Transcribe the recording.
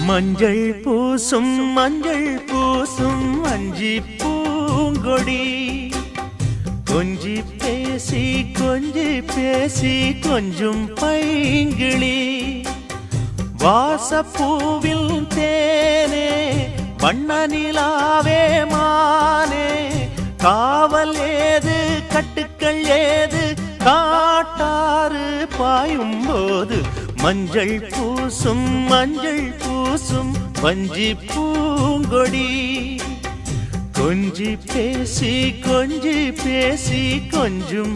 மஞ்சள் பூசும் அஞ்சி பூங்கொடி கொஞ்சி பேசி கொஞ்சும் பைங்கிளி வாசப்பூவில் தேனே வண்ண நிலாவே மானே காவல் ஏது கட்டுக்கள் ஏது காட்டாறு பாயும் போது மஞ்சள் பூசும் வஞ்சி பூங்கொடி கொஞ்சி பேசி கொஞ்சும்